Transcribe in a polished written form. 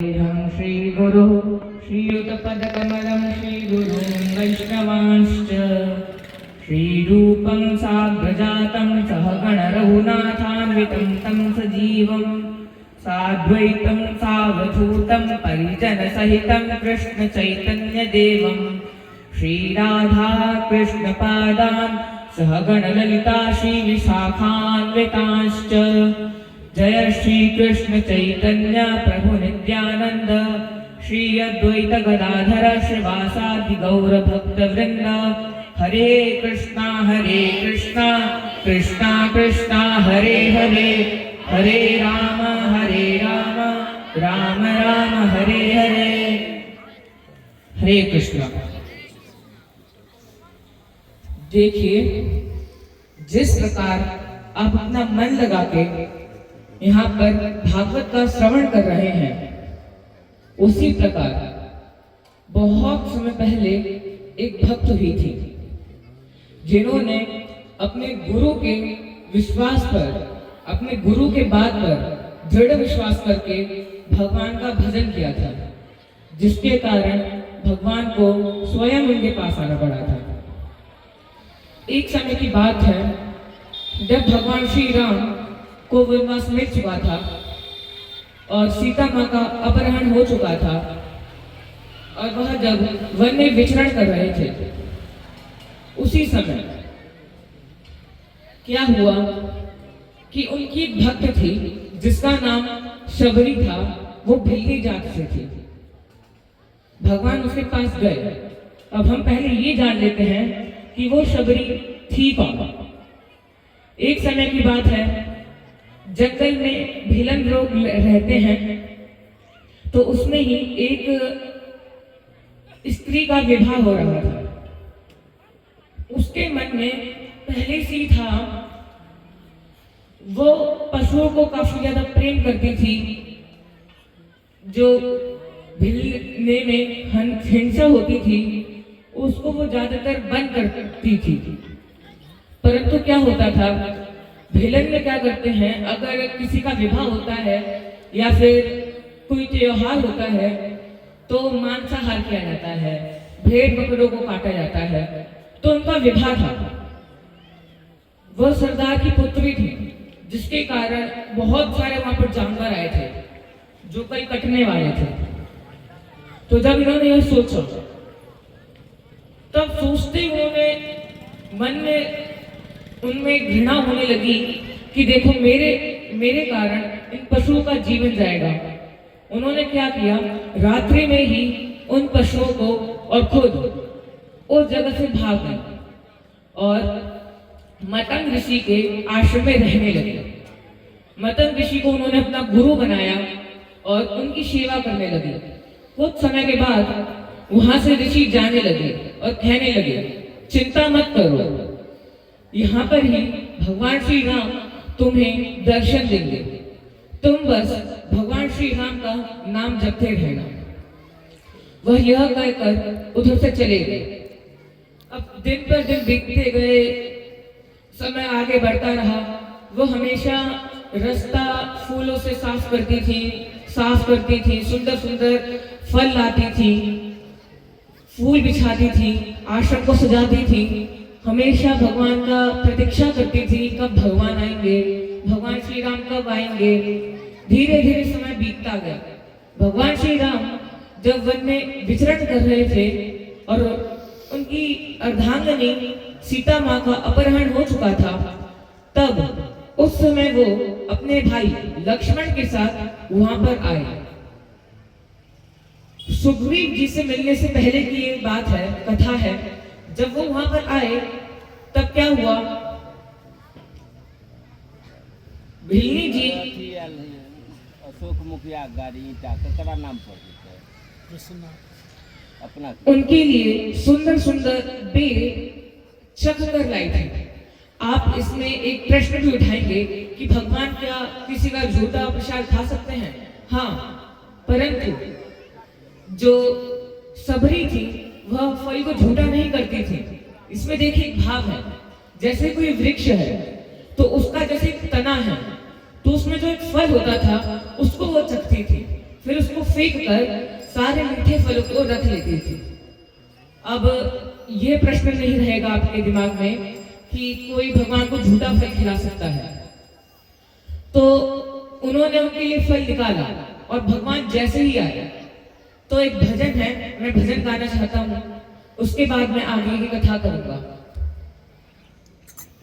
श्रीगुरु श्रीयुतपदकमलं श्रीगुरुं वैष्णवांश्च श्रीरूपं साग्रजातं सहगणरघुनाथान्वितं तं सजीवं साद्वैतं सावधूतं परिजनसहितं कृष्णचैतन्यदेवं श्रीराधा कृष्णपादान् सहगणललिता श्रीविशाखान्वितांश्च जय श्री कृष्ण चैतन्य प्रभु नित्यानंद श्री अद्वैत गदाधर श्रीवासादि गौर भक्त वृंद हरे कृष्णा कृष्णा कृष्णा हरे हरे हरे राम राम राम हरे हरे। हरे कृष्णा। देखिए, जिस प्रकार आप अपना मन लगा के यहाँ पर भागवत का श्रवण कर रहे हैं, उसी प्रकार बहुत समय पहले एक भक्त हुई थी जिन्होंने अपने गुरु के विश्वास पर, अपने गुरु के बात पर दृढ़ विश्वास करके भगवान का भजन किया था, जिसके कारण भगवान को स्वयं उनके पास आना पड़ा था। एक समय की बात है जब भगवान श्री राम को वनवास मिल चुका था और सीता माँ का अपहरण हो चुका था और वह जब वन में विचरण कर रहे थे, उसी समय क्या हुआ कि उनकी एक भक्त थी जिसका नाम शबरी था। वो भिल्ली जात से थी। भगवान उसके पास गए। अब हम पहले ये जान लेते हैं कि वो शबरी थी कौन। एक समय की बात है, जंगल में भीलन लोग रहते हैं, तो उसमें ही एक स्त्री का विवाह हो रहा था। उसके मन में पहले से ही था, वो पशुओं को काफी ज्यादा प्रेम करती थी। जो भिलने में हिंसा होती थी उसको वो ज्यादातर बंद करती थी। परंतु क्या होता था, भिलन में क्या करते हैं, अगर किसी का विवाह होता है या फिर कोई त्योहार होता है तो मांसाहार किया जाता है, भेड़ बकरों को काटा जाता है। तो उनका विवाह था। वह सरदार की पुत्री थी, जिसके कारण बहुत सारे वहां पर जानवर आए थे जो कई कटने वाले थे। तो जब इन्होंने यह सोचा, तब सोचते उन्होंने मन में उनमें घृणा होने लगी कि देखो मेरे कारण इन पशुओं का जीवन जाएगा। उन्होंने क्या किया, रात्रि में ही उन पशुओं को और खुद उस जगह से भाग गए और मतंग ऋषि के आश्रम में रहने लगे। मतंग ऋषि को उन्होंने अपना गुरु बनाया और उनकी सेवा करने लगे। कुछ समय के बाद वहां से ऋषि जाने लगे और कहने लगे, चिंता मत करो, यहाँ पर ही भगवान श्री राम तुम्हें दर्शन देंगे, तुम बस भगवान श्री राम का नाम जपते रहना। वह यह कहकर उधर से चले गए। अब दिन पर दिन बीतते गए, समय आगे बढ़ता रहा। वो हमेशा रास्ता फूलों से साफ करती थी, सुंदर सुंदर फल लाती थी, फूल बिछाती थी, आश्रम को सजाती थी, हमेशा भगवान का प्रतीक्षा करती थी, कब भगवान आएंगे, भगवान श्री राम कब आएंगे। धीरे धीरे समय बीतता गया। भगवान श्री राम जब वन में विचरण कर रहे थे और उनकी अर्धांगिनी सीता माँ का अपहरण हो चुका था, तब उस समय वो अपने भाई लक्ष्मण के साथ वहां पर आए। सुग्रीव जी से मिलने से पहले की ये बात है, कथा है। जब वो वहां पर आए तब क्या हुआ, भिल्ली जी अशोक मुखिया गाड़ी का नाम पर अपना उनके लिए सुंदर सुंदर बेर चख कर लाई थी। आप इसमें एक प्रश्न भी उठाएंगे कि भगवान क्या किसी का झूठा प्रसाद खा सकते हैं? हाँ, परंतु जो सबरी थी वह फल को झूठा नहीं करती थी। इसमें देखिए एक भाव है, जैसे कोई वृक्ष है तो उसका जैसे एक तना है, तो उसमें जो एक फल होता था उसको वो चखती थी। फिर उसको फेंक कर सारे मीठे फलों को रख लेती थी। अब ये प्रश्न नहीं रहेगा आपके दिमाग में कि कोई भगवान को झूठा फल खिला सकता है। तो उन्होंने उनके लिए फल निकाला और भगवान जैसे ही आए, तो एक भजन है, मैं भजन गाना चाहता हूँ, उसके बाद मैं आगे की कथा करूंगा।